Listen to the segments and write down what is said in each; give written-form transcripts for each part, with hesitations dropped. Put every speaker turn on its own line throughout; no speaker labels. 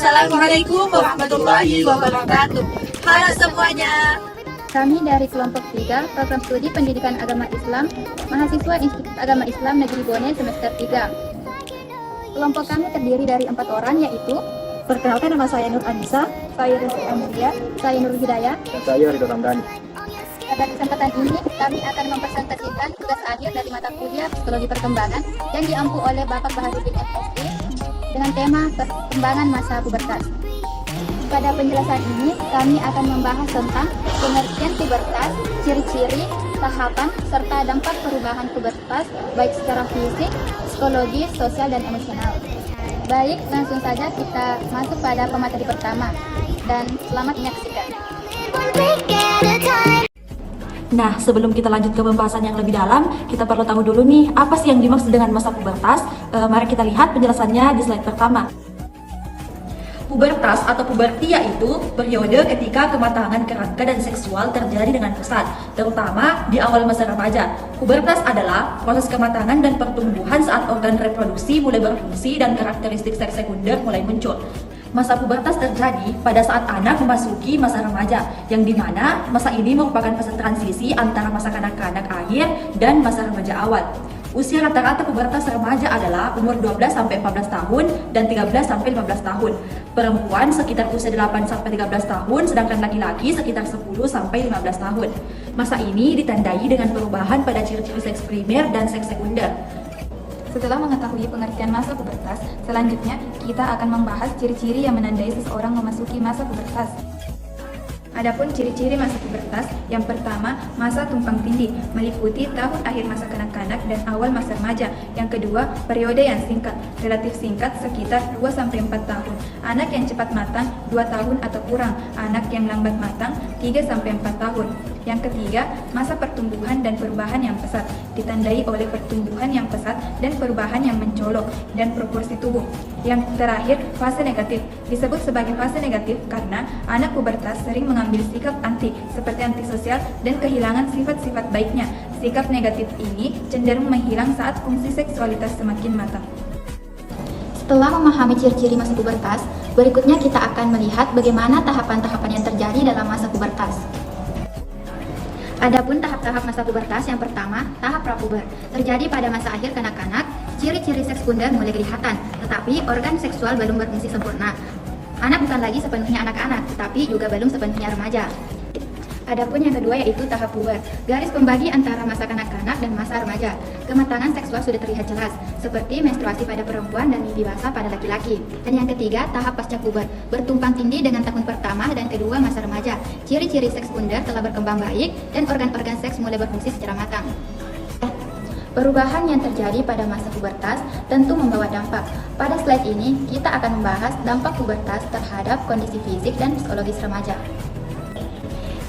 Assalamualaikum warahmatullahi wabarakatuh. Halo semuanya.
Kami dari kelompok 3 Program Studi Pendidikan Agama Islam, mahasiswa Institut Agama Islam Negeri Bone semester 3. Kelompok kami terdiri dari 4 orang, yaitu:
Perkenalkan, nama saya Nur Anissa,
saya Rizky Amelia, saya Nur Hidayah,
dan saya Ridho Ramdhani.
Pada kesempatan ini, kami akan mempresentasikan tugas akhir dari mata kuliah Psikologi Perkembangan yang diampu oleh Bapak Baharudin MSc dengan tema Perkembangan Masa Pubertas. Pada penjelasan ini, kami akan membahas tentang pengertian pubertas, ciri-ciri, tahapan, serta dampak perubahan pubertas baik secara fisik, psikologis, sosial, dan emosional. Baik, langsung saja kita masuk pada pemateri pertama, dan selamat menyaksikan.
Nah, sebelum kita lanjut ke pembahasan yang lebih dalam, kita perlu tahu dulu nih, apa sih yang dimaksud dengan masa pubertas? Mari kita lihat penjelasannya di slide pertama. Pubertas atau puberti yaitu periode ketika kematangan kerangka dan seksual terjadi dengan pesat, terutama di awal masa remaja. Pubertas adalah proses kematangan dan pertumbuhan saat organ reproduksi mulai berfungsi dan karakteristik seks sekunder mulai muncul. Masa pubertas terjadi pada saat anak memasuki masa remaja, yang dimana masa ini merupakan fase transisi antara masa kanak-kanak akhir dan masa remaja awal. Usia rata-rata pubertas remaja adalah umur 12-14 tahun dan 13-15 tahun. Perempuan sekitar usia 8-13 tahun, sedangkan laki-laki sekitar 10-15 tahun. Masa ini ditandai dengan perubahan pada ciri-ciri seks primer dan seks sekunder.
Setelah mengetahui pengertian masa pubertas, selanjutnya kita akan membahas ciri-ciri yang menandai seseorang memasuki masa pubertas. Adapun ciri-ciri masa pubertas, yang pertama, masa tumpang tindih, meliputi tahun akhir masa kanak-kanak dan awal masa remaja. Yang kedua, periode yang singkat, relatif singkat sekitar 2-4 tahun. Anak yang cepat matang 2 tahun atau kurang, anak yang lambat matang 3-4 tahun. Yang ketiga, masa pertumbuhan dan perubahan yang pesat, ditandai oleh pertumbuhan yang pesat dan perubahan yang mencolok dan proporsi tubuh. Yang terakhir, fase negatif, disebut sebagai fase negatif karena anak pubertas sering mengambil sikap anti, seperti antisosial dan kehilangan sifat-sifat baiknya. Sikap negatif ini cenderung menghilang saat fungsi seksualitas semakin matang.
Setelah memahami ciri-ciri masa pubertas, berikutnya kita akan melihat bagaimana tahapan-tahapan yang terjadi dalam masa pubertas. Adapun tahap-tahap masa pubertas, yang pertama, tahap prapuber, terjadi pada masa akhir kanak-kanak. Ciri-ciri seks sekunder mulai kelihatan, tetapi organ seksual belum berfungsi sempurna. Anak bukan lagi sepenuhnya anak-anak, tetapi juga belum sepenuhnya remaja. Adapun yang kedua yaitu tahap puber, garis pembagi antara masa kanak-kanak dan masa remaja. Kematangan seksual sudah terlihat jelas, seperti menstruasi pada perempuan dan mimpi basah pada laki-laki. Dan yang ketiga, tahap pasca puber, bertumpang tindih dengan tahun pertama dan kedua masa remaja. Ciri-ciri seks sekunder telah berkembang baik dan organ-organ seks mulai berfungsi secara matang. Perubahan yang terjadi pada masa pubertas tentu membawa dampak. Pada slide ini, kita akan membahas dampak pubertas terhadap kondisi fisik dan psikologis remaja.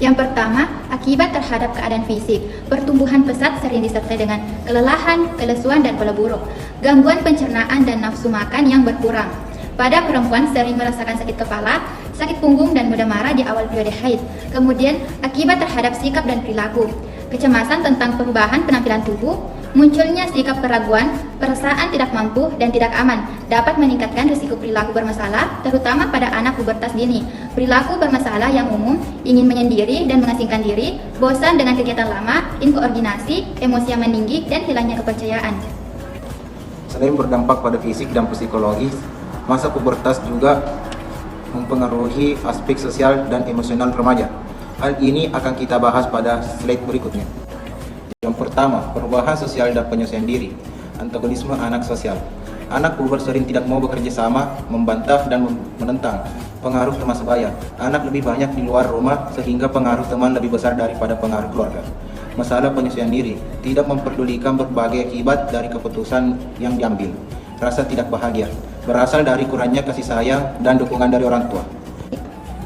Yang pertama, akibat terhadap keadaan fisik. Pertumbuhan pesat sering disertai dengan kelelahan, kelesuan, dan pola buruk. Gangguan pencernaan dan nafsu makan yang berkurang. Pada perempuan sering merasakan sakit kepala, sakit punggung, dan mudah marah di awal periode haid. Kemudian, akibat terhadap sikap dan perilaku. Kecemasan tentang perubahan penampilan tubuh, munculnya sikap keraguan, perasaan tidak mampu dan tidak aman, dapat meningkatkan risiko perilaku bermasalah, terutama pada anak pubertas dini. Perilaku bermasalah yang umum, ingin menyendiri dan mengasingkan diri, bosan dengan kegiatan lama, inkoordinasi, emosi yang meninggi, dan hilangnya kepercayaan.
Selain berdampak pada fisik dan psikologis, masa pubertas juga mempengaruhi aspek sosial dan emosional remaja. Hal ini akan kita bahas pada slide berikutnya. Yang pertama, perubahan sosial dan penyesuaian diri. Antagonisme anak sosial. Anak puber sering tidak mau bekerja sama, membantah dan menentang. Pengaruh teman sebaya. Anak lebih banyak di luar rumah sehingga pengaruh teman lebih besar daripada pengaruh keluarga. Masalah penyesuaian diri. Tidak memperdulikan berbagai akibat dari keputusan yang diambil. Rasa tidak bahagia. Berasal dari kurangnya kasih sayang dan dukungan dari orang tua.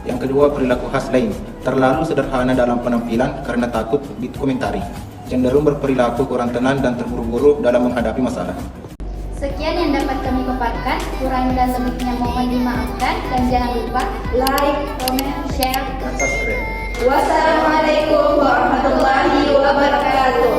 Yang kedua, perilaku khas lain. Terlalu sederhana dalam penampilan karena takut dikomentari. Cenderung berperilaku kurang tenang dan terburu-buru dalam menghadapi masalah.
Sekian yang dapat kami paparkan, kurang dan lebihnya mohon dimaafkan, dan jangan lupa like, comment, share,
Dan subscribe.
Wassalamualaikum warahmatullahi wabarakatuh.